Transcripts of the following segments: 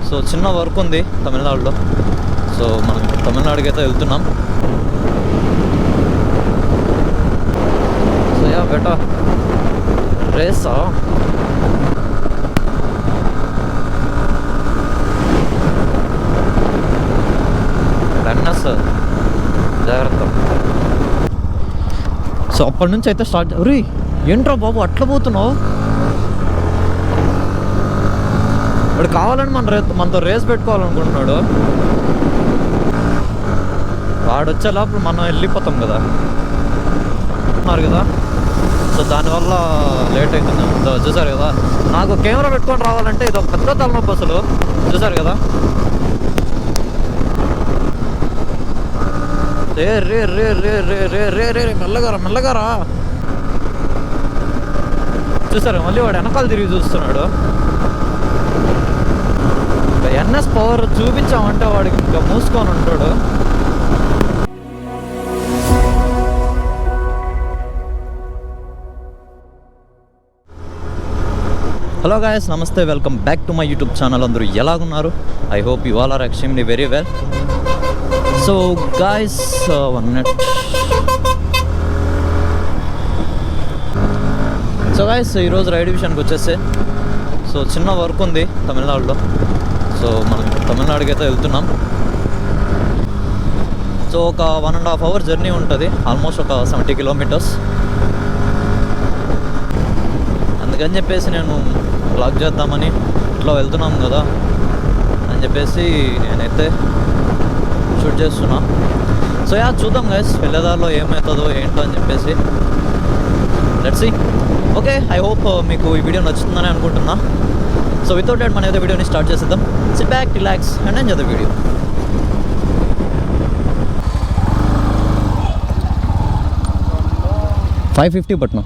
So చిన్న work ఉంది తమిళనాడులో. సో మనం తమిళనాడుకి అయితే వెళ్తున్నాం. సో యా బేటా రేసా సార్ జాగ్రత్త. సో అప్పటి నుంచి అయితే స్టార్ట్. రీ ఏంట్రా బాబు అట్లా పోతున్నావు? వాడు కావాలని మనతో రేస్ పెట్టుకోవాలనుకుంటున్నాడు. వాడు వచ్చే లోపల మనం వెళ్ళిపోతాం కదా కదా. సో దానివల్ల లేట్ అవుతుంది. చూసారు కదా, నాకు కెమెరా పెట్టుకొని రావాలంటే ఇది ఒక పెద్ద తలనొప్పి అసలు. చూసారు కదా, రే రే రే రే రే రే రే రే మెల్లగారా. చూసారు మళ్ళీ వాడు వెనకాల తిరిగి చూస్తున్నాడు. ఎన్ఎస్ పవర్ చూపించామంటే వాడికి ఇంకా మూసుకొని ఉంటాడు. Hello guys, namaste, welcome back to my YouTube channel. అందరూ ఎలాగున్నారు? I hope you all are extremely very well. So guys, 1 minute. So guys, ఈరోజు రైడ్ విషయానికి వచ్చేసి సో చిన్న వర్క్ ఉంది తమిళనాడులో. సో మనం తమిళనాడుకి అయితే వెళ్తున్నాం. సో ఒక 1.5 hour జర్నీ ఉంటుంది, ఆల్మోస్ట్ ఒక 70 kilometers. అందుకని చెప్పేసి నేను బ్లాగ్ చేద్దామని ఇట్లా వెళ్తున్నాం కదా అని చెప్పేసి నేనైతే షూట్ చేస్తున్నా. సో యా చూద్దాం గైస్, వెళ్ళేదారిలో ఏమవుతుందో ఏంటో అని చెప్పేసి. Let's see. Okay, I hope మీకు ఈ వీడియో నచ్చుతుందని అనుకుంటున్నా. సో వితౌట్ దట్ మన ఏదో వీడియోని స్టార్ట్ చేసేద్దాం. Sit back, relax and enjoy the video. $550 బట్ను.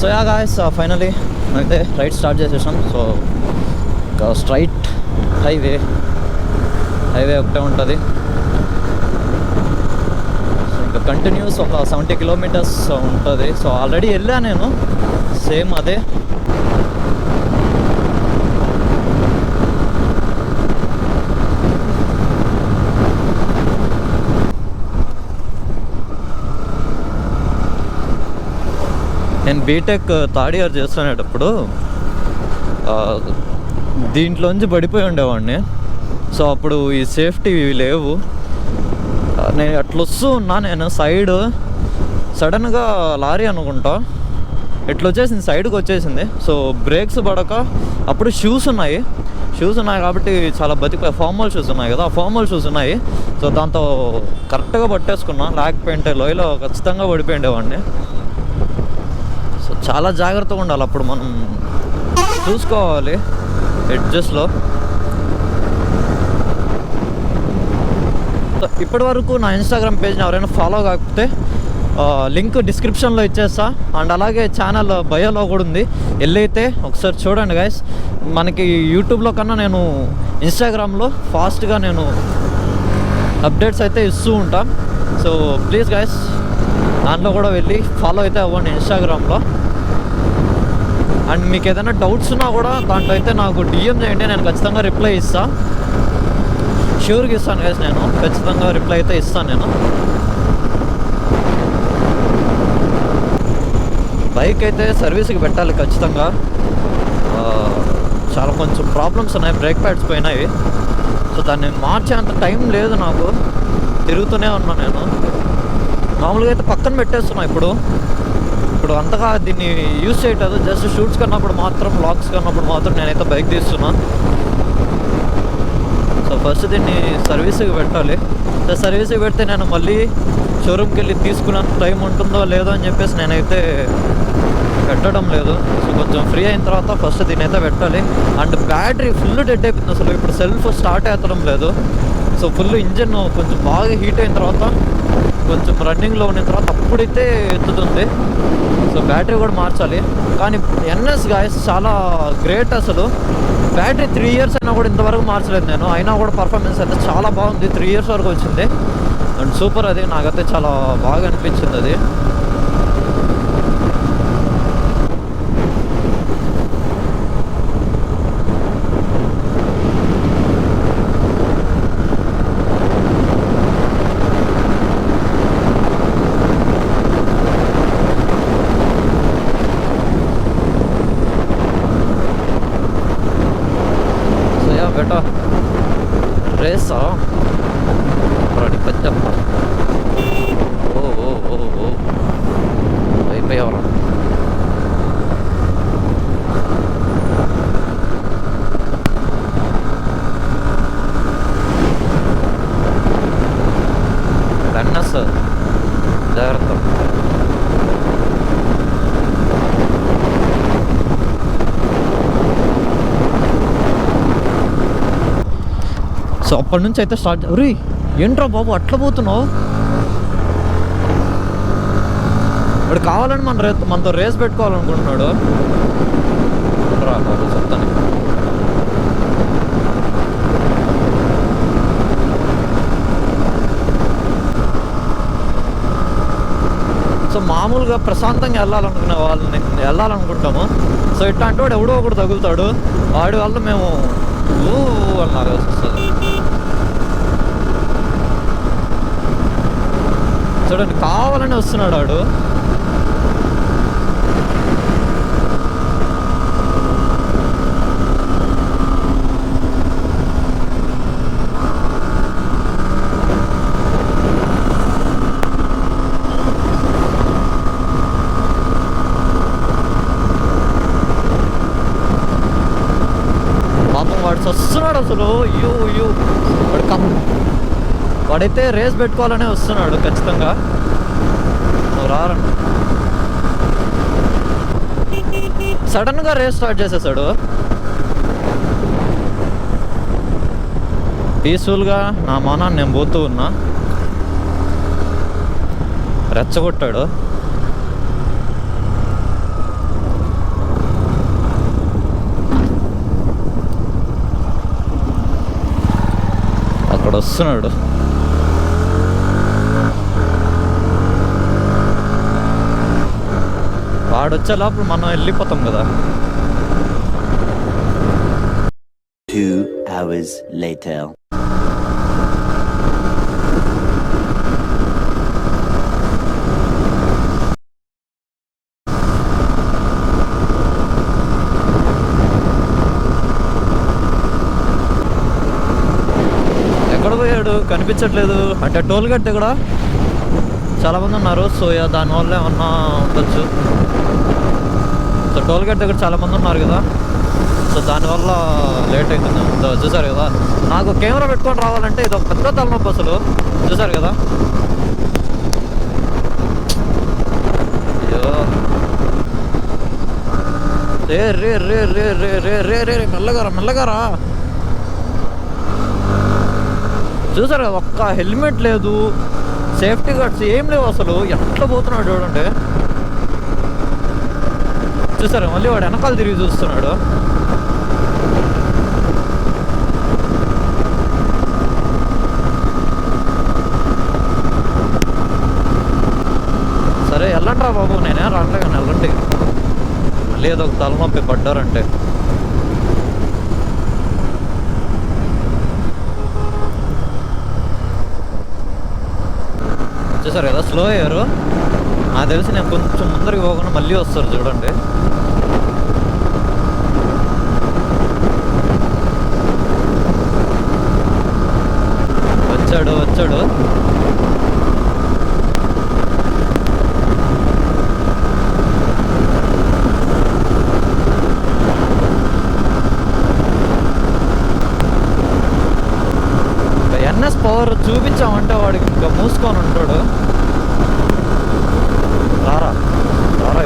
సో యా గాయస్, ఫైనలీ అయితే రైడ్ స్టార్ట్ చేసేసాం. సో ఒక స్ట్రైట్ హైవే ఒకటే ఉంటుంది. సో ఇంకా కంటిన్యూస్ ఒక 70 kilometers ఉంటుంది. సో ఆల్రెడీ వెళ్ళా నేను, సేమ్ అదే. నేను బీటెక్ థర్డ్ ఇయర్ చేస్తునేటప్పుడు దీంట్లోంచి పడిపోయి ఉండేవాడిని. సో అప్పుడు ఈ సేఫ్టీ లేవు. నేను అట్లా వస్తూ ఉన్నా, నేను సడన్గా లారీ అనుకుంటా ఎట్లా వచ్చేసింది, సైడ్కి వచ్చేసింది. సో బ్రేక్స్ పడక, అప్పుడు షూస్ ఉన్నాయి కాబట్టి చాలా బతికిపోయి. ఫార్మల్ షూస్ ఉన్నాయి కదా, ఆ ఫార్మల్ షూస్ ఉన్నాయి. సో దాంతో కరెక్ట్గా పట్టేసుకున్నా, లేకపోయింటే లోయలో ఖచ్చితంగా పడిపోయి ఉండేవాడిని. సో చాలా జాగ్రత్తగా ఉండాలి, అప్పుడు మనం చూసుకోవాలి ఎడ్జెస్లో. ఇప్పటి వరకు నా ఇన్స్టాగ్రామ్ పేజ్ని ఎవరైనా ఫాలో కాకపోతే లింక్ డిస్క్రిప్షన్లో ఇచ్చేస్తా. అండ్ అలాగే ఛానల్ బయోలో కూడా ఉంది, వెళ్ళైతే ఒకసారి చూడండి గైస్. మనకి యూట్యూబ్లో కన్నా నేను ఇన్స్టాగ్రామ్లో ఫాస్ట్గా నేను అప్డేట్స్ అయితే ఇస్తూ ఉంటా. సో ప్లీజ్ గైస్, దాంట్లో కూడా వెళ్ళి ఫాలో అయితే అవ్వండి ఇన్స్టాగ్రామ్లో. అండ్ మీకు ఏదైనా డౌట్స్ ఉన్నా కూడా దాంట్లో అయితే నాకు డిఎం చేయండి, నేను ఖచ్చితంగా రిప్లై ఇస్తాను. ష్యూర్గా ఇస్తాను గైస్, నేను ఖచ్చితంగా రిప్లై అయితే ఇస్తాను. నేను బైక్ అయితే సర్వీస్కి పెట్టాలి ఖచ్చితంగా. చాలా కొంచెం ప్రాబ్లమ్స్ ఉన్నాయి, బ్రేక్ ప్యాడ్స్ పోయినాయి. సో దాన్ని మార్చేంత టైం లేదు నాకు, తిరుగుతూనే ఉన్నా నేను. మామూలుగా అయితే పక్కన పెట్టేస్తున్నా ఇప్పుడు అంతగా దీన్ని యూజ్ చేయట్లేదు. జస్ట్ షూట్స్ కన్నప్పుడు మాత్రం, వ్లాగ్స్ కన్నప్పుడు మాత్రం నేనైతే బైక్ తీస్తున్నా. సో ఫస్ట్ దీన్ని సర్వీస్కి పెట్టాలి. సో సర్వీస్కి పెడితే నేను మళ్ళీ షోరూమ్కి వెళ్ళి తీసుకున్నంత టైం ఉంటుందో లేదో అని చెప్పేసి నేనైతే పెట్టడం లేదు. సో కొంచెం ఫ్రీ అయిన తర్వాత ఫస్ట్ దీన్ని అయితే పెట్టాలి. అండ్ బ్యాటరీ ఫుల్ డెడ్ అయిపోయింది అసలు, ఇప్పుడు సెల్ఫ్ స్టార్ట్ అవుతడం లేదు. సో ఫుల్ ఇంజన్ కొంచెం బాగా హీట్ అయిన తర్వాత, కొంచెం రన్నింగ్లో ఉన్న తర్వాత అప్పుడైతే ఎత్తుతుంది. సో బ్యాటరీ కూడా మార్చాలి. కానీ ఎన్ఎస్ గాయస్ చాలా గ్రేట్ అసలు. బ్యాటరీ 3 years అయినా కూడా ఇంతవరకు మార్చలేదు నేను, అయినా కూడా పర్ఫార్మెన్స్ అయితే చాలా బాగుంది. 3 years వరకు వచ్చింది అండ్ సూపర్. అది నాకైతే చాలా బాగా అనిపించింది అది. సో అప్పటి నుంచి అయితే స్టార్ట్. రీ ఏంట్రా బాబు అట్లా పోతున్నావు? వాడు కావాలని మనతో రేస్ పెట్టుకోవాలనుకుంటున్నాడు. రా బాబు చెప్తాను. సో మామూలుగా ప్రశాంతంగా వెళ్ళాలనుకునే వాళ్ళని వెళ్ళాలనుకుంటాము. సో ఇట్లాంటి వాడు ఎవడో ఒకడు తగులుతాడు. వాడి వల్ల మేము అని లాగాల్సి వస్తుంది. చూడండి కావాలని వస్తున్నాడు వాడు. వాడు వస్తున్నాడు అసలు. అయ్యో వాడైతే రేస్ పెట్టుకోవాలనే వస్తున్నాడు ఖచ్చితంగా. నువ్వు రారండి. సడన్గా రేస్ స్టార్ట్ చేసేసాడు. పీస్ఫుల్గా నా మానాన్ని నేను పోతూ ఉన్నా. రెచ్చగొట్టాడు. అక్కడ వస్తున్నాడు. వాడు వచ్చే లోపల మనం వెళ్ళిపోతాం కదా. 2 hours later. ఎక్కడ పోయాడు కనిపించట్లేదు. అంటే టోల్ గేట్ దగ్గర చాలామంది ఉన్నారు. సో దానివల్ల ఏమన్నా ఉండొచ్చు. సో టోల్ గేట్ దగ్గర చాలామంది ఉన్నారు కదా. సో దానివల్ల లేట్ అవుతుంది. చూసారు కదా, నాకు కెమెరా పెట్టుకొని రావాలంటే ఇది ఒక పెద్ద తలనొప్పి అసలు. చూసారు కదా. అయ్యో రే రే రే రే రే రే రే రే మెల్లగారా. చూసారు కదా, ఒక్క హెల్మెట్ లేదు, సేఫ్టీ గార్డ్స్ ఏం లేవు అసలు. ఎట్లా పోతున్నాడు చూడండి. చూసారు మళ్ళీ వాడు వెనకాల తిరిగి చూస్తున్నాడు. సరే వెళ్ళండి రా బాబు, నేనే రాట్లే కానీ వెళ్ళండి. మళ్ళీ ఏదో ఒక తలనొప్పి పడ్డారంటే. చూసారు కదా స్లో అయ్యారు. నాకు తెలిసి నేను కొంచెం ముందరికి పోకుండా మళ్ళీ వస్తారు చూడండి. వచ్చాడు. ఎన్ఎస్ పవర్ చూపించామంటే వాడికి ఇంకా మూసుకొని ఉంటాడు. రారా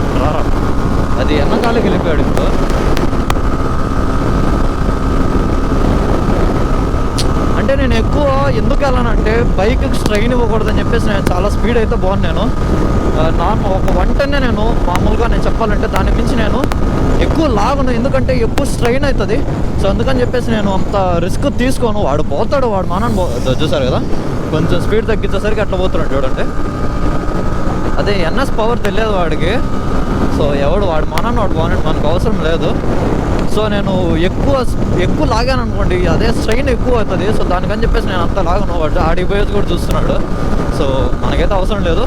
ఇప్పుడు రారా. అది వెనకాలకి వెళ్ళిపోయాడు ఇప్పుడు. అంటే నేను ఎక్కువ ఎందుకు వెళ్ళానంటే బైక్కి స్ట్రైన్ ఇవ్వకూడదని చెప్పేసి నేను చాలా స్పీడ్ అయితే బాగున్నాను. నార్మల్ ఒక 110 నేను మామూలుగా నేను చెప్పాలంటే దాని మించి నేను ఎక్కువ లాగను, ఎందుకంటే ఎక్కువ స్ట్రైన్ అవుతుంది. సో అందుకని చెప్పేసి నేను అంత రిస్క్ తీసుకోను. వాడు పోతాడు, వాడు మనని చూసారు కదా, కొంచెం స్పీడ్ తగ్గించేసరికి అట్లా పోతున్నాడు చూడండి. అదే ఎన్ఎస్ పవర్ తెలియదు వాడికి. సో వాడు మనని వాడు పోనట్టు మనకు అవసరం లేదు. సో నేను ఎక్కువ లాగాను అనుకోండి, అదే స్ట్రైన్ ఎక్కువ అవుతుంది. సో దానికని చెప్పేసి నేను అంత లాగను. వాడు ఆడిపోయేది కూడా చూస్తున్నాడు. సో మనకైతే అవసరం లేదు.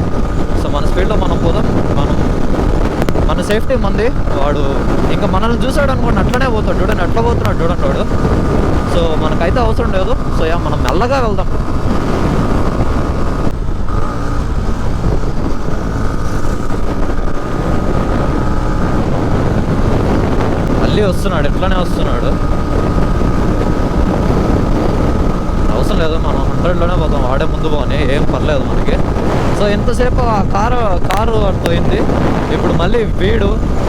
సో మన స్పీడ్లో మనం పోదాం. మన సేఫ్టీ మంది. వాడు ఇంకా మనల్ని చూసాడు అనుకోండి అట్లనే పోతాడు చూడండి. అట్లా పోతున్నాడు చూడండి వాడు. సో మనకైతే అవసరం లేదు. సో మనం మెల్లగా వెళ్దాం. మళ్ళీ వస్తున్నాడు, ఎట్లానే వస్తున్నాడు. అవసరం లేదు, మనం 100లోనే పోతాం. వాడే ముందు పోని ఏం పర్లేదు మనకి. సో ఎంతసేపు ఆ కారు అర్థమైంది. ఇప్పుడు మళ్ళీ వీడు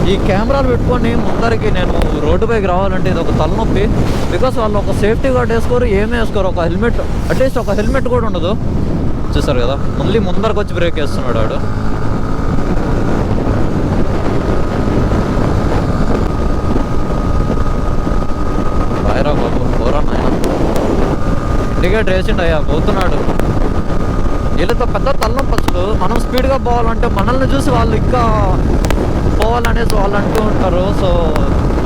ఈ కెమెరాలు పెట్టుకొని ముందరికి నేను రోడ్డు పైకి రావాలంటే ఇది ఒక తలనొప్పి. బికాస్ వాళ్ళు ఒక సేఫ్టీ గార్డ్ వేసుకోరు, ఏమీ వేసుకోరు. ఒక హెల్మెట్, అట్లీస్ట్ ఒక హెల్మెట్ కూడా ఉండదు. చూసారు కదా, మళ్ళీ ముందరకు వచ్చి బ్రేక్ వేస్తున్నాడు వాడు. రాయరా బాబు, పోరా నాయన. ఇండికేట్ వేసిండు అయ్యా, పోతున్నాడు. వీళ్ళతో పెద్ద తలనొప్పి అసలు. మనం స్పీడ్గా పోవాలంటే మనల్ని చూసి వాళ్ళు ఇంకా పోవాలనేసి వాళ్ళు అంటూ ఉంటారు. సో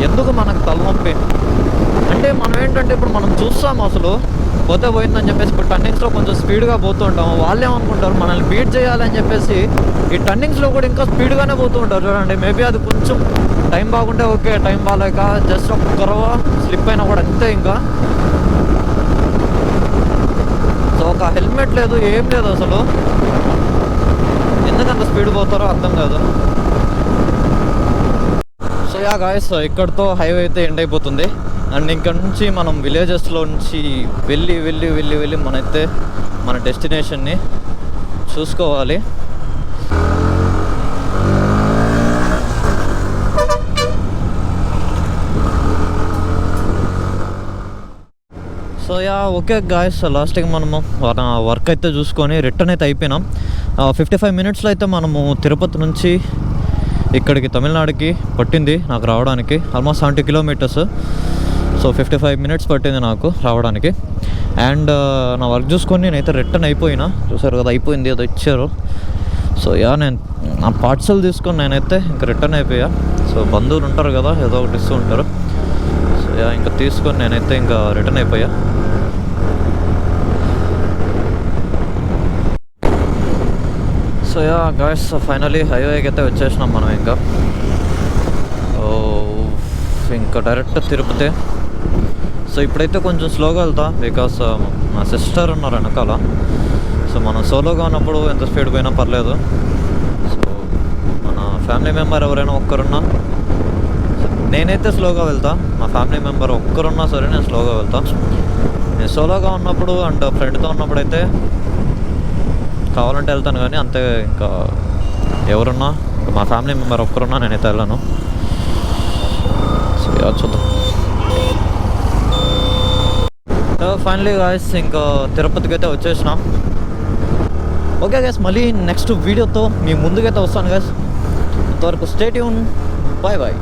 ఎందుకు మనకు తలనొప్పి అంటే మనం ఏంటంటే ఇప్పుడు మనం చూస్తాము అసలు పోతే పోయిందని చెప్పేసి ఇప్పుడు టర్నింగ్స్లో కొంచెం స్పీడ్గా పోతూ ఉంటాము. వాళ్ళు ఏమనుకుంటారు మనల్ని బీట్ చేయాలని చెప్పేసి ఈ టర్నింగ్స్లో కూడా ఇంకా స్పీడ్గానే పోతూ ఉంటారు. చూడండి, మేబీ అది కొంచెం టైం బాగుంటే ఓకే, టైం బాగాలేక జస్ట్ ఒక కరవ స్లిప్ అయినా కూడా అంతే. ఇంకా సో ఒక హెల్మెట్ లేదు, ఏం లేదు అసలు. ఎందుకంత స్పీడ్ పోతారో అర్థం కాదు. సో యా గాయస్, ఇక్కడితో హైవే అయితే ఎండ్ అయిపోతుంది. అండ్ ఇక్కడ నుంచి మనం విలేజెస్లో నుంచి వెళ్ళి వెళ్ళి వెళ్ళి వెళ్ళి మనైతే మన డెస్టినేషన్ని చూసుకోవాలి. సో యా ఓకే గాయస్, లాస్ట్కి మనము వర్క్ అయితే చూసుకొని రిటర్న్ అయితే అయిపోయినాం. 55 మినిట్స్లో అయితే మనము తిరుపతి నుంచి ఇక్కడికి తమిళనాడుకి పట్టింది నాకు రావడానికి. Almost 70 kilometres. సో 55 మినిట్స్ పట్టింది నాకు రావడానికి. అండ్ నా వర్క్ చూసుకొని నేనైతే రిటర్న్ అయిపోయినా. చూసారు కదా, అయిపోయింది, ఏదో ఇచ్చారు. సో యా నేను నా పార్సల్ తీసుకొని నేనైతే ఇంకా రిటర్న్ అయిపోయా. సో బంధువులు ఉంటారు కదా, ఏదో ఒకటి ఇస్తూ ఉంటారు. సో యా ఇంకా తీసుకొని నేనైతే ఇంకా రిటర్న్ అయిపోయా. సో యా గాయస్, ఫైనలీ హైవేకి అయితే వచ్చేసినాం మనం. ఇంకా డైరెక్ట్ తిరుపతి. సో ఇప్పుడైతే కొంచెం స్లోగా వెళ్తా, బికాస్ మా సిస్టర్ ఉన్నారు వెనకాల. సో మనం సోలోగా ఉన్నప్పుడు ఎంత స్పీడ్ పోయినా పర్లేదు. సో మన ఫ్యామిలీ మెంబర్ ఎవరైనా ఒక్కరున్నా, నేనైతే స్లోగా వెళ్తా. మా ఫ్యామిలీ మెంబర్ ఒక్కరున్నా సరే నేను స్లోగా వెళ్తా. నేను సోలోగా ఉన్నప్పుడు అండ్ ఫ్రెండ్తో ఉన్నప్పుడు అయితే కావాలంటే వెళ్తాను, కానీ అంతే. ఇంకా ఎవరున్నా, మా ఫ్యామిలీ మెంబర్ ఒక్కరున్నా నేనైతే వెళ్ళాను. సో చూద్దాం. ఫైనలీ గాయస్, ఇంకా తిరుపతికి అయితే వచ్చేసినాం. ఓకే గాయస్, మళ్ళీ నెక్స్ట్ వీడియోతో మీ ముందుకైతే వస్తాను గాయస్. అంతవరకు స్టే ట్యూన్, బాయ్ బాయ్.